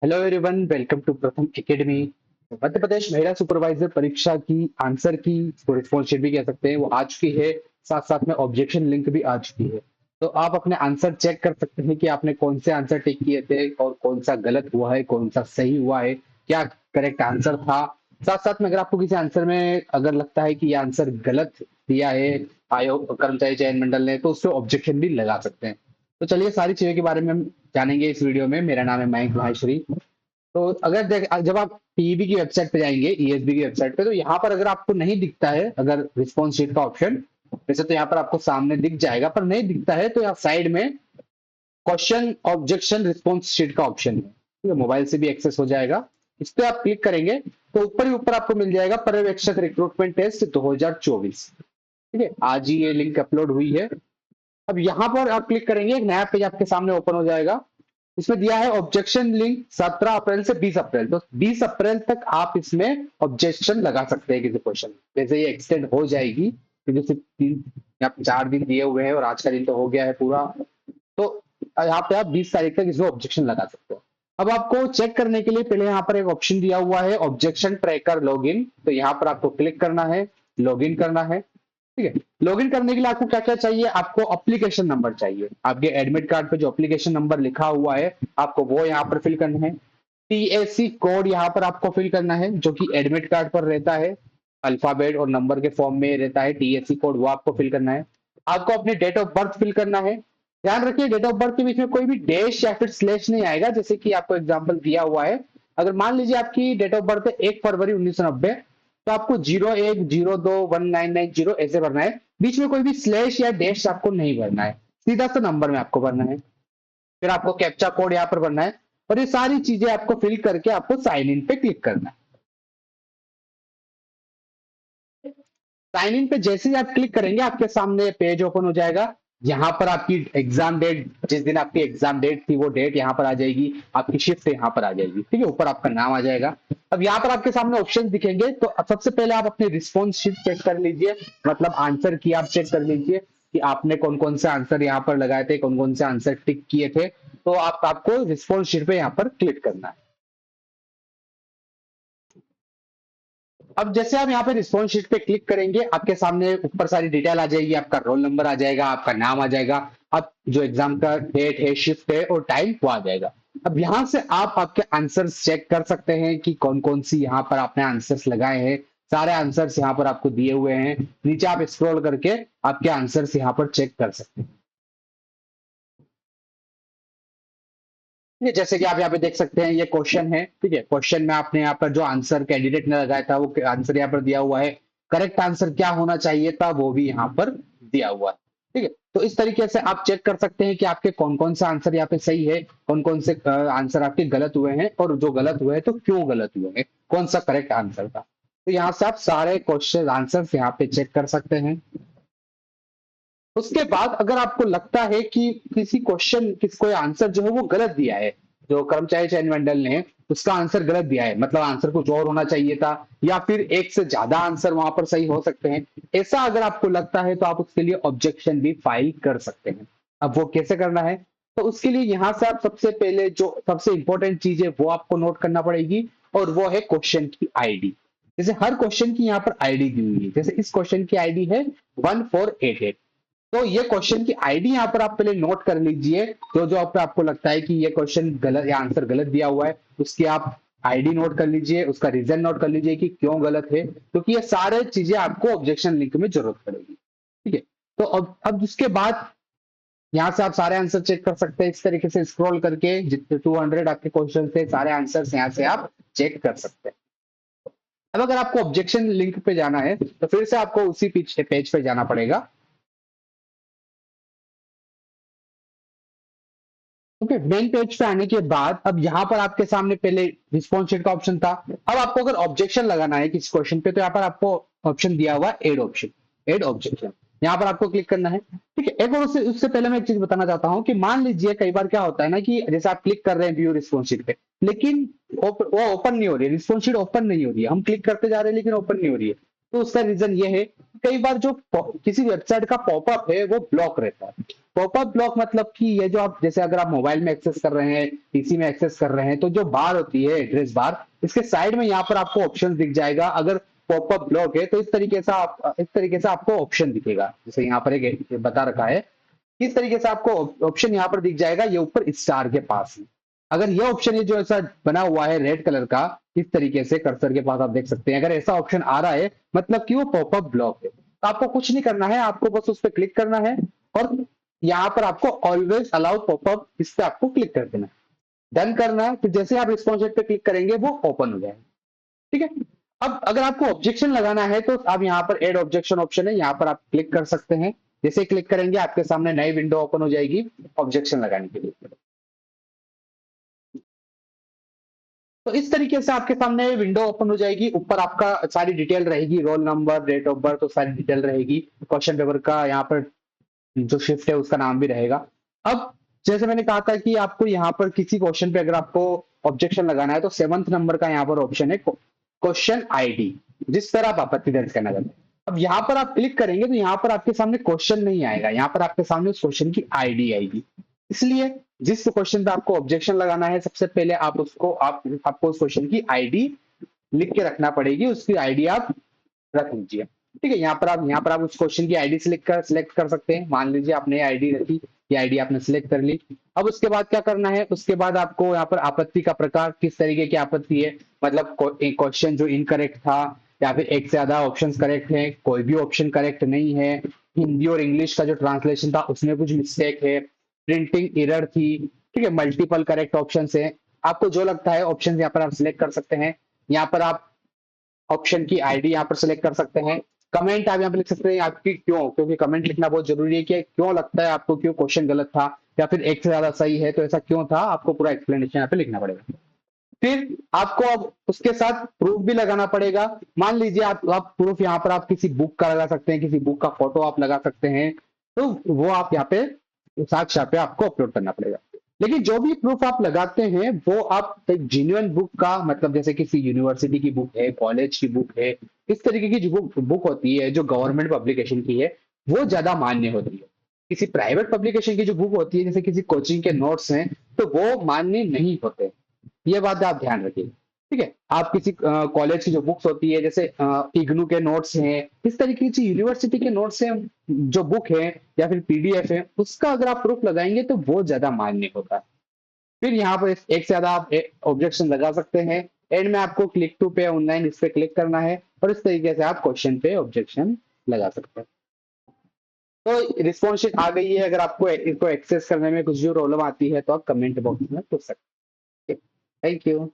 Hello everyone, welcome to प्रथम academy. Madhya Pradesh महिला supervisor परीक्षा की आंसर की रिस्पॉन्स शीट भी कह सकते हैं, वो आ चुकी है। साथ साथ में ऑब्जेक्शन लिंक भी आ चुकी है। तो आप अपने आंसर चेक कर सकते हैं कि आपने कौन से आंसर टिक किए थे और कौन सा गलत हुआ है, कौन सा सही हुआ है, क्या करेक्ट आंसर था। साथ साथ में अगर आपको किसी आंसर में अगर लगता है कि ये आंसर गलत दिया है आयोग कर्मचारी चयन मंडल ने, तो उससे ऑब्जेक्शन भी लगा सकते हैं। तो चलिए सारी चीजों के बारे में हम जानेंगे इस वीडियो में। मेरा नाम है मयंक माहेश्वरी। तो अगर जब आप पीईबी की वेबसाइट पे जाएंगे, ईएसबी की वेबसाइट पे, तो यहाँ पर अगर आपको नहीं दिखता है अगर रिस्पॉन्स शीट का ऑप्शन, वैसे तो यहाँ पर आपको सामने दिख जाएगा, पर नहीं दिखता है तो यहाँ साइड में क्वेश्चन ऑब्जेक्शन रिस्पॉन्स शीट का ऑप्शन है। ठीक है, मोबाइल से भी एक्सेस हो जाएगा। इस पे आप क्लिक करेंगे तो ऊपर ही ऊपर आपको मिल जाएगा पर्यवेक्षक रिक्रूटमेंट टेस्ट 2024। ठीक है, आज ही ये लिंक अपलोड हुई है। अब यहाँ पर आप क्लिक करेंगे, एक नया पेज आपके सामने ओपन हो जाएगा। इसमें दिया है ऑब्जेक्शन लिंक 17 अप्रैल से 20 अप्रैल, तो 20 अप्रैल तक आप इसमें ऑब्जेक्शन लगा सकते हैं किसी क्वेश्चन। जैसे ये एक्सटेंड हो जाएगी क्योंकि सिर्फ 3 या 4 दिन दिए हुए हैं और आज का दिन तो हो गया है पूरा। तो यहाँ पे आप 20 तारीख तक इसमें ऑब्जेक्शन लगा सकते हो। अब आपको चेक करने के लिए पहले यहाँ पर एक ऑप्शन दिया हुआ है ऑब्जेक्शन ट्रैकर लॉगिन, तो यहाँ पर आपको क्लिक करना है, लॉगिन करना है। ठीक है, लॉगिन करने के लिए आपको क्या क्या चाहिए? आपको एप्लीकेशन नंबर चाहिए, आपके एडमिट कार्ड पे जो एप्लीकेशन नंबर लिखा हुआ है आपको वो यहाँ पर फिल करना है। टीएसी कोड यहाँ पर आपको फिल करना है जो कि एडमिट कार्ड पर रहता है, अल्फाबेट और नंबर के फॉर्म में रहता है टीएसी कोड, वो आपको फिल करना है। आपको अपने डेट ऑफ बर्थ फिल करना है। ध्यान रखिए डेट ऑफ बर्थ के बीच में कोई भी डैश या फिर स्लैश नहीं आएगा, जैसे कि आपको एग्जांपल दिया हुआ है। अगर मान लीजिए आपकी डेट ऑफ बर्थ है 1 फरवरी 1990, तो आपको 01021990 ऐसे भरना है। बीच में कोई भी स्लैश या डैश आपको नहीं भरना है, सीधा सा नंबर में आपको भरना है। फिर आपको कैप्चा कोड यहाँ पर भरना है और ये सारी चीजें आपको फिल करके आपको साइन इन पे क्लिक करना है। साइन इन पे जैसे ही आप क्लिक करेंगे आपके सामने पेज ओपन हो जाएगा। यहाँ पर आपकी एग्जाम डेट, जिस दिन आपकी एग्जाम डेट थी वो डेट यहाँ पर आ जाएगी, आपकी शिफ्ट यहाँ पर आ जाएगी। ठीक है, ऊपर आपका नाम आ जाएगा। अब यहाँ पर आपके सामने ऑप्शन दिखेंगे, तो सबसे पहले आप अपनी रिस्पॉन्स शीट चेक कर लीजिए, मतलब आंसर की आप चेक कर लीजिए कि आपने कौन कौन से आंसर यहाँ पर लगाए थे, कौन कौन से आंसर टिक किए थे। तो आपको रिस्पॉन्स शीट पे यहाँ पर क्लिक करना है। अब जैसे आप यहाँ पे रिस्पॉन्स शीट पे क्लिक करेंगे आपके सामने ऊपर सारी डिटेल आ जाएगी, आपका रोल नंबर आ जाएगा, आपका नाम आ जाएगा, अब जो एग्जाम का डेट है, शिफ्ट है और टाइम वो आ जाएगा। अब यहाँ से आप आपके आंसर्स चेक कर सकते हैं कि कौन कौन सी यहाँ पर आपने आंसर्स लगाए हैं। सारे आंसर्स यहाँ पर आपको दिए हुए हैं, नीचे आप स्क्रॉल करके आपके आंसर्स यहाँ पर चेक कर सकते हैं। ये जैसे कि आप यहाँ पे देख सकते हैं, ये क्वेश्चन है। ठीक है, क्वेश्चन में आपने यहाँ पर जो आंसर कैंडिडेट ने लगाया था वो आंसर यहाँ पर दिया हुआ है। करेक्ट आंसर क्या होना चाहिए था वो भी यहाँ पर दिया हुआ है। ठीक है, तो इस तरीके से आप चेक कर सकते हैं कि आपके कौन कौन सा आंसर यहाँ पे सही है, कौन कौन से आंसर आपके गलत हुए हैं, और जो गलत हुए हैं तो क्यों गलत हुए हैं, कौन सा करेक्ट आंसर था। तो यहाँ से आप सारे क्वेश्चन आंसर यहाँ पे चेक कर सकते हैं। उसके बाद अगर आपको लगता है कि किसी क्वेश्चन कोई आंसर जो है वो गलत दिया है, जो कर्मचारी चयन मंडल ने उसका आंसर गलत दिया है, मतलब आंसर कुछ और होना चाहिए था, या फिर एक से ज्यादा आंसर वहां पर सही हो सकते हैं, ऐसा अगर आपको लगता है तो आप उसके लिए ऑब्जेक्शन भी फाइल कर सकते हैं। अब वो कैसे करना है? तो उसके लिए यहाँ से आप सबसे पहले जो सबसे इंपॉर्टेंट चीज है वो आपको नोट करना पड़ेगी, और वो है क्वेश्चन की आईडी। जैसे हर क्वेश्चन की यहाँ पर आईडी दी हुई है, जैसे इस क्वेश्चन की आईडी है 1488। तो ये क्वेश्चन की आईडी यहाँ पर आप पहले नोट कर लीजिए। जो जो आपको लगता है कि ये क्वेश्चन गलत या आंसर गलत दिया हुआ है, उसकी आप आईडी नोट कर लीजिए, उसका रीजन नोट कर लीजिए कि क्यों गलत है, क्योंकि ये सारे चीजें आपको ऑब्जेक्शन लिंक में जरूरत पड़ेगी। ठीक है, तो अब उसके बाद यहाँ से आप सारे आंसर चेक कर सकते हैं, इस तरीके से स्क्रॉल करके जितने 200 आपके क्वेश्चन थे सारे आंसर यहाँ से आप चेक कर सकते हैं। अब अगर आपको ऑब्जेक्शन लिंक पे जाना है तो फिर से आपको उसी पेज पे जाना पड़ेगा। ओके, मेन पेज पे आने के बाद अब यहाँ पर आपके सामने पहले रिस्पॉन्स शीट का ऑप्शन था। अब आपको अगर ऑब्जेक्शन लगाना है किसी क्वेश्चन पे, तो यहाँ पर आपको ऑप्शन दिया हुआ है एड ऑप्शन, एड ऑब्जेक्शन, यहाँ पर आपको क्लिक करना है। ठीक है, एक और उससे पहले मैं एक चीज बताना चाहता हूँ कि मान लीजिए कई बार क्या होता है ना कि जैसे आप क्लिक कर रहे हैं व्यू रिस्पॉन्स शीट पे, लेकिन वो ओपन नहीं हो रही है, रिस्पॉन्स शीट ओपन नहीं हो रही है, हम क्लिक करते जा रहे हैं लेकिन ओपन नहीं हो रही है। तो उसका रीजन ये है, कई बार जो किसी वेबसाइट का पॉपअप है वो ब्लॉक रहता है। पॉपअप ब्लॉक मतलब कि ये जो आप जैसे अगर आप मोबाइल में एक्सेस कर रहे हैं, पीसी में एक्सेस कर रहे हैं, तो जो बार होती है एड्रेस बार, इसके साइड में यहाँ पर आपको ऑप्शन दिख जाएगा। अगर पॉपअप ब्लॉक है तो इस तरीके से आपको ऑप्शन दिखेगा, जैसे यहाँ पर एक बता रखा है। इस तरीके से आपको ऑप्शन यहाँ पर दिख जाएगा, ये ऊपर स्टार के पास है। अगर ये ऑप्शन ये जो ऐसा बना हुआ है रेड कलर का, इस तरीके से कर्सर के पास आप देख सकते हैं, अगर ऐसा ऑप्शन आ रहा है मतलब कि वो पॉपअप ब्लॉक है। तो आपको कुछ नहीं करना है, आपको बस उस पर क्लिक करना है और यहाँ पर आपको ऑलवेज अलाउ पॉपअप, इस पे आपको क्लिक कर देना है, डन करना है। फिर जैसे आप रिस्पॉन्स पे क्लिक करेंगे वो ओपन हो जाएगा। ठीक है। अब अगर आपको ऑब्जेक्शन लगाना है तो आप यहाँ पर एड ऑब्जेक्शन ऑप्शन है, यहाँ पर आप क्लिक कर सकते हैं। जैसे क्लिक करेंगे आपके सामने नई विंडो ओपन हो जाएगी ऑब्जेक्शन लगाने के लिए। तो इस तरीके से आपके सामने विंडो ओपन हो जाएगी। ऊपर आपका सारी डिटेल रहेगी, roll number, date of birth, तो सारी डिटेल रहेगी। क्वेश्चन पेपर का यहाँ पर जो शिफ्ट है उसका नाम भी रहेगा। अब जैसे मैंने कहा था कि आपको यहाँ पर किसी क्वेश्चन पे अगर आपको ऑब्जेक्शन लगाना है तो 7th नंबर का यहाँ पर ऑप्शन है क्वेश्चन आईडी, जिस तरह आप आपत्ति दर्ज करना चाहते हैं। अब यहाँ पर आप क्लिक करेंगे तो यहाँ पर आपके सामने क्वेश्चन नहीं आएगा, यहाँ पर आपके सामने उस क्वेश्चन की आईडी आएगी। इसलिए जिस क्वेश्चन पे आपको ऑब्जेक्शन लगाना है सबसे पहले आपको उस क्वेश्चन की आईडी लिख के रखना पड़ेगी, उसकी आईडी आप रख लीजिए। ठीक है, यहाँ पर आप उस क्वेश्चन की आईडी सिलेक्ट कर सकते हैं। मान लीजिए आपने आईडी रखी, ये आईडी आपने सिलेक्ट कर ली। अब उसके बाद क्या करना है, उसके बाद आपको यहाँ पर आपत्ति का प्रकार, किस तरीके की आपत्ति है, मतलब क्वेश्चन जो इनकरेक्ट था या फिर एक से ज्यादा ऑप्शन करेक्ट है, कोई भी ऑप्शन करेक्ट नहीं है, हिंदी और इंग्लिश का जो ट्रांसलेशन था उसमें कुछ मिस्टेक है, प्रिंटिंग एरर थी। ठीक है, मल्टीपल करेक्ट ऑप्शन है। आपको जो लगता है ऑप्शन यहाँ पर आप सिलेक्ट कर सकते हैं। यहाँ पर आप ऑप्शन की आईडी यहाँ पर सिलेक्ट कर सकते हैं। कमेंट आप यहाँ पे लिख सकते हैं आपकी क्यों, क्योंकि कमेंट लिखना बहुत जरूरी है कि क्यों लगता है आपको, क्यों क्वेश्चन गलत था या फिर एक से ज्यादा सही है तो ऐसा क्यों था, आपको पूरा एक्सप्लेनेशन यहाँ पे लिखना पड़ेगा। फिर आपको अब उसके साथ प्रूफ भी लगाना पड़ेगा। मान लीजिए आप प्रूफ यहाँ पर आप किसी बुक का लगा सकते हैं, किसी बुक का फोटो आप लगा सकते हैं, तो वो आप यहाँ पे साक्षात पे आपको अपलोड करना पड़ेगा। लेकिन जो भी प्रूफ आप लगाते हैं वो आप एक जेन्युइन बुक का, मतलब जैसे किसी यूनिवर्सिटी की बुक है, कॉलेज की बुक है, इस तरीके की जो बुक होती है जो गवर्नमेंट पब्लिकेशन की है, वो ज्यादा मान्य होती है। किसी प्राइवेट पब्लिकेशन की जो बुक होती है, जैसे किसी कोचिंग के नोट्स हैं, तो वो मान्य नहीं होते। ये बात आप ध्यान रखिए। ठीक है, आप किसी कॉलेज की जो बुक्स होती है, जैसे इग्नू के नोट्स हैं, इस तरीके की यूनिवर्सिटी के नोट्स हैं, जो बुक है या फिर पीडीएफ है, उसका अगर आप प्रूफ लगाएंगे तो वो ज्यादा मान्य होगा। फिर यहाँ पर एक से ज्यादा आप ऑब्जेक्शन लगा सकते हैं। एंड में आपको क्लिक टू पे ऑनलाइन इस पे क्लिक करना है और इस तरीके से आप क्वेश्चन पे ऑब्जेक्शन लगा सकते हैं। तो रिस्पॉन्स शीट आ गई है। अगर आपको इसको एक्सेस करने में कुछ भी प्रॉब्लम आती है तो आप कमेंट बॉक्स में पूछ सकते हैं। Thank you.